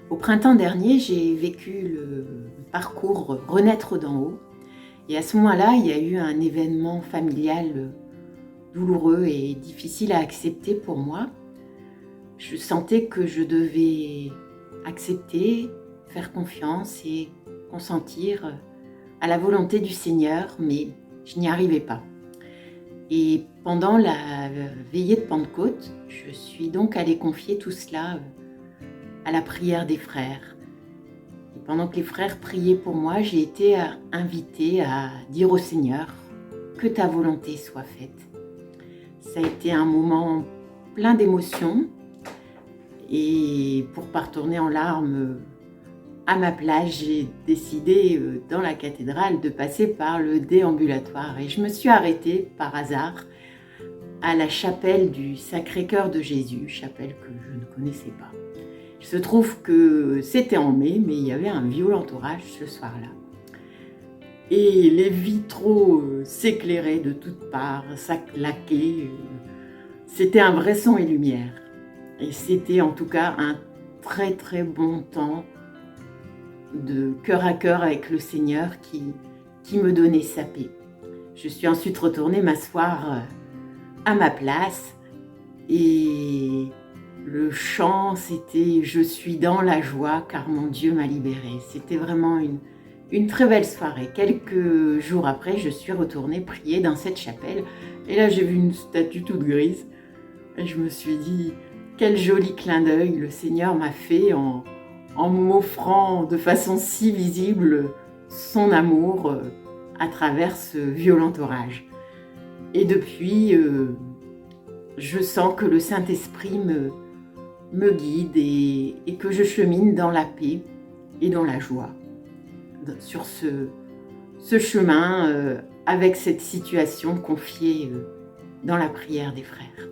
Au printemps dernier, j'ai vécu le parcours Renaître d'en haut et à ce moment-là, il y a eu un événement familial douloureux et difficile à accepter pour moi. Je sentais que je devais accepter, faire confiance et consentir à la volonté du Seigneur, mais je n'y arrivais pas. Et pendant la veillée de Pentecôte, je suis donc allée confier tout cela à la prière des frères. Et pendant que les frères priaient pour moi, j'ai été invitée à dire au Seigneur que ta volonté soit faite. Ça a été un moment plein d'émotions et pour pas retourner en larmes à ma place, j'ai décidé dans la cathédrale de passer par le déambulatoire et je me suis arrêtée par hasard à la chapelle du Sacré-Cœur de Jésus, chapelle que je ne connaissais pas. Il se trouve que c'était en mai, mais il y avait un violent orage ce soir-là. Et les vitraux s'éclairaient de toutes parts, ça claquait. C'était un vrai son et lumière. Et c'était en tout cas un très très bon temps de cœur à cœur avec le Seigneur qui me donnait sa paix. Je suis ensuite retournée m'asseoir à ma place et le chant, c'était « Je suis dans la joie car mon Dieu m'a libérée ». C'était vraiment une très belle soirée. Quelques jours après, je suis retournée prier dans cette chapelle et là j'ai vu une statue toute grise et je me suis dit quel joli clin d'œil le Seigneur m'a fait en m'offrant de façon si visible son amour à travers ce violent orage. Et depuis, je sens que le Saint-Esprit me guide et que je chemine dans la paix et dans la joie sur ce chemin avec cette situation confiée dans la prière des frères.